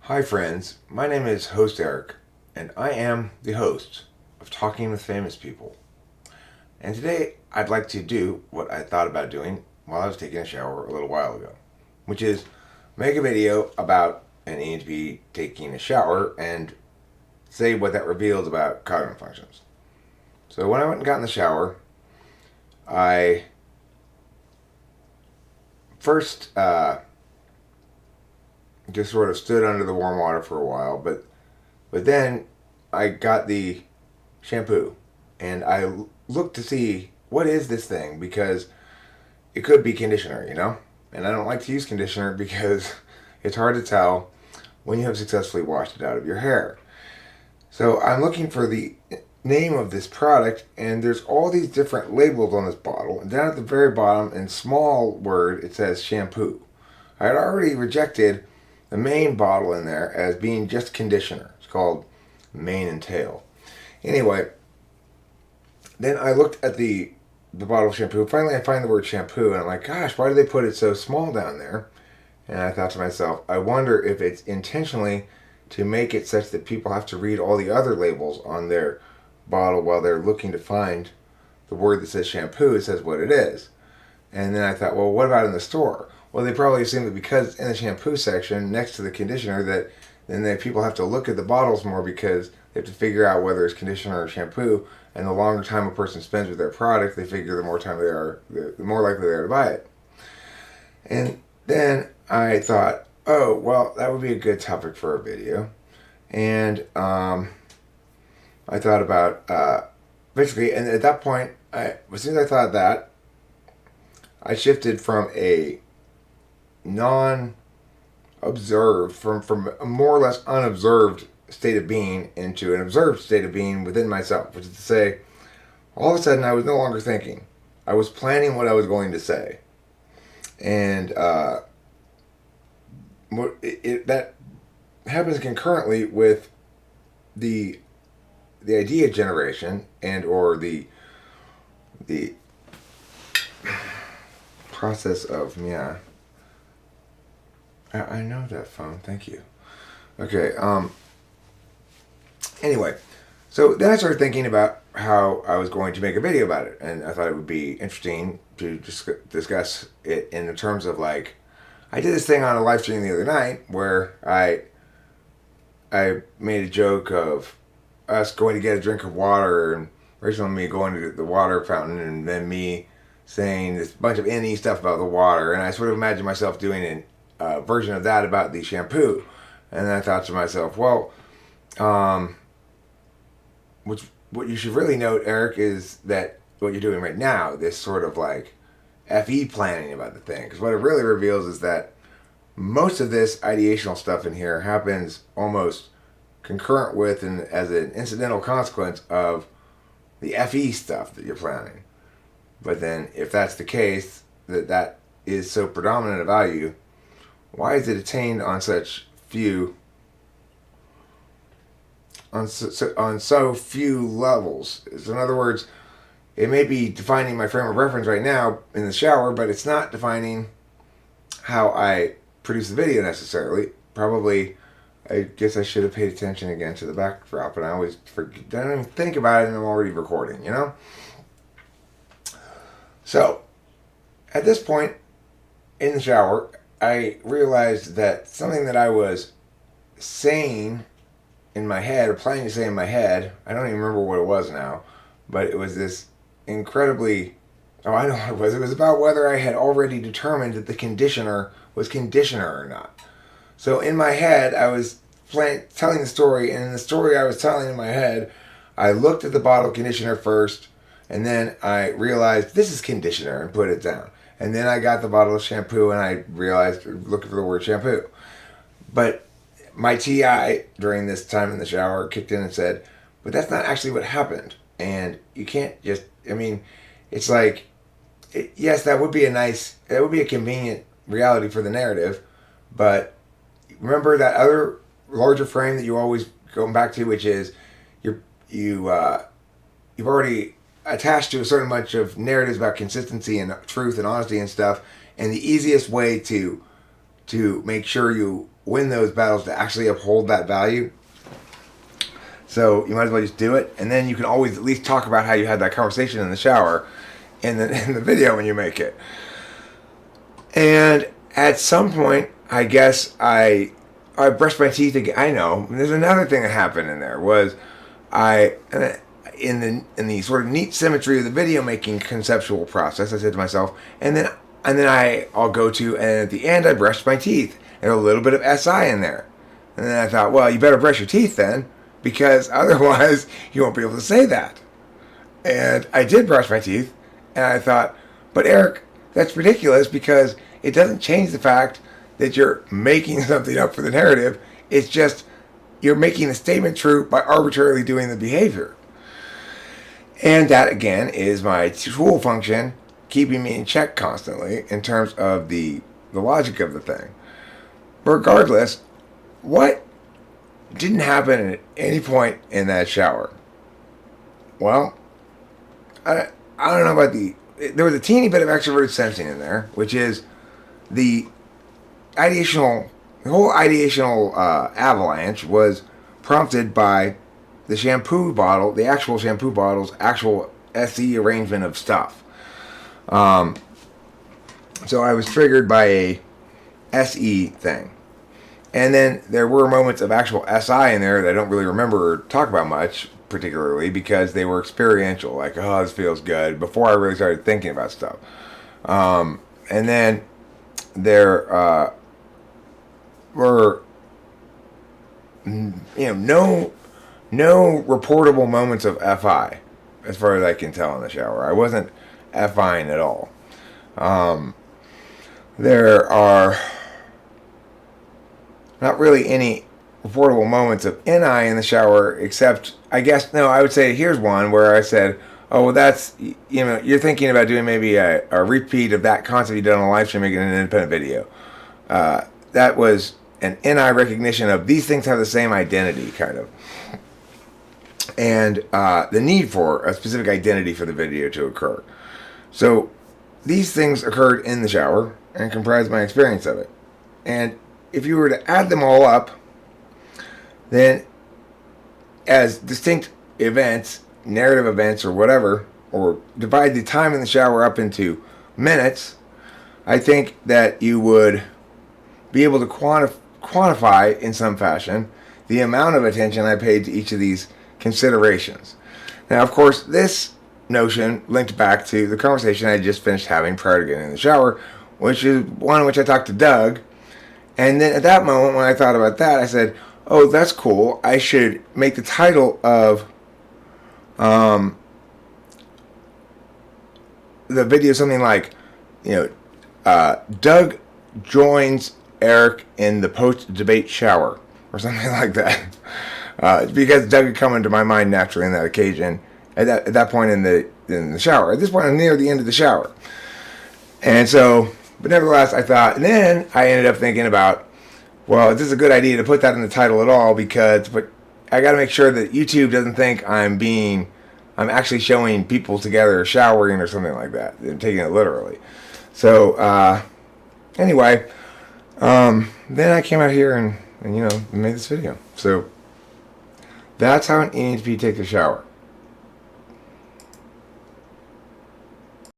Hi friends, my name is Host Eric, and I am the host of Talking with Famous People. And today I'd like to do what I thought about doing while I was taking a shower a little while ago, which is make a video about an ENTP taking a shower and say what that reveals about cognitive functions. So when I went and got in the shower, I first just sort of stood under the warm water for a while, but then I got the shampoo and I looked to see what is this thing, because it could be conditioner, and I don't like to use conditioner because it's hard to tell when you have successfully washed it out of your hair. So I'm looking for the name of this product, and there's all these different labels on this bottle, and down at the very bottom in small word it says shampoo. I had already rejected the main bottle in there as being just conditioner. It's called Mane and Tail. Anyway, then I looked at the bottle of shampoo. Finally, I find the word shampoo, and I'm like, gosh, why do they put it so small down there? And I thought to myself, I wonder if it's intentionally to make it such that people have to read all the other labels on their bottle while they're looking to find the word that says shampoo. It says what it is. And then I thought, well, what about in the store? Well, they probably assume that because it's in the shampoo section next to the conditioner, that then people have to look at the bottles more because they have to figure out whether it's conditioner or shampoo. And the longer time a person spends with their product, they figure the more time the more likely they are to buy it. And then I thought, oh, well, that would be a good topic for a video. And I thought about basically, and at that point, as soon as I thought that, I shifted from a non-observed, from a more or less unobserved state of being into an observed state of being within myself, which is to say, all of a sudden I was no longer thinking. I was planning what I was going to say. And that happens concurrently with the idea generation and or the process of I know that phone. Thank you. Okay. Anyway, so then I started thinking about how I was going to make a video about it, and I thought it would be interesting to discuss it in the terms of, like, I did this thing on a live stream the other night where I made a joke of us going to get a drink of water, and originally me going to the water fountain, and then me saying this bunch of NE stuff about the water, and I sort of imagined myself doing a version of that about the shampoo. And then I thought to myself, well, what you should really note, Eric, is that what you're doing right now, this sort of like FE planning about the thing, because what it really reveals is that most of this ideational stuff in here happens almost concurrent with and as an incidental consequence of the FE stuff that you're planning. But then, if that's the case, that is so predominant a value, why is it attained on such few, on so few levels? So in other words, it may be defining my frame of reference right now in the shower, but it's not defining how I produce the video necessarily. Probably, I guess I should have paid attention again to the backdrop, and I always forget. I don't even think about it, and I'm already recording, So, at this point in the shower, I realized that something that I was saying in my head, or planning to say in my head, I don't even remember what it was now, but it was this incredibly, I know what it was. It was about whether I had already determined that the conditioner was conditioner or not. So in my head, I was telling the story, and in the story I was telling in my head, I looked at the bottle of conditioner first, and then I realized this is conditioner and put it down. And then I got the bottle of shampoo and I realized, looking for the word shampoo. But my TI during this time in the shower kicked in and said, but that's not actually what happened. And you can't just, it's like, yes, that would be a convenient reality for the narrative. But remember that other larger frame that you always go back to, which is you've already attached to a certain bunch of narratives about consistency and truth and honesty and stuff, and the easiest way to make sure you win those battles to actually uphold that value. So you might as well just do it, and then you can always at least talk about how you had that conversation in the shower, in the video when you make it. And at some point, I guess I brushed my teeth again. I know. There's another thing that happened in there was in the sort of neat symmetry of the video making conceptual process, I said to myself, and then I'll go to, and at the end I brushed my teeth and a little bit of SI in there, and then I thought, well, you better brush your teeth then, because otherwise you won't be able to say that. And I did brush my teeth, and I thought, but Eric, that's ridiculous, because it doesn't change the fact that you're making something up for the narrative. It's just you're making the statement true by arbitrarily doing the behavior. And that, again, is my tool function keeping me in check constantly in terms of the logic of the thing. Regardless, what didn't happen at any point in that shower? Well, I don't know about there was a teeny bit of extroverted sensing in there, which is the whole ideational avalanche was prompted by the shampoo bottle, the actual shampoo bottle's actual SE arrangement of stuff. So I was triggered by a SE thing. And then there were moments of actual SI in there that I don't really remember or talk about much, particularly, because they were experiential. Like, oh, this feels good, before I really started thinking about stuff. And then there were no reportable moments of FI, as far as I can tell, in the shower. I wasn't FIing at all. There are not really any reportable moments of NI in the shower, except, I guess, no, I would say here's one where I said, oh, well, that's, you're thinking about doing maybe a repeat of that concept you did on a live stream, making an independent video. That was an NI recognition of these things have the same identity, kind of. And the need for a specific identity for the video to occur. So these things occurred in the shower and comprised my experience of it. And if you were to add them all up, then as distinct events, narrative events or whatever, or divide the time in the shower up into minutes, I think that you would be able to quantify in some fashion the amount of attention I paid to each of these considerations. Now, of course, this notion linked back to the conversation I just finished having prior to getting in the shower, which is one in which I talked to Doug. And then at that moment, when I thought about that, I said, oh, that's cool. I should make the title of the video something like, Doug joins Eric in the post-debate shower, or something like that. Because Doug had come into my mind naturally on that occasion, at that point in the shower. At this point, I'm near the end of the shower. And so, but nevertheless, I thought, and then I ended up thinking about, well, this is a good idea to put that in the title at all, because I got to make sure that YouTube doesn't think I'm actually showing people together showering or something like that. They're taking it literally. So, anyway, then I came out here and made this video. So, that's how an ENTP takes a shower.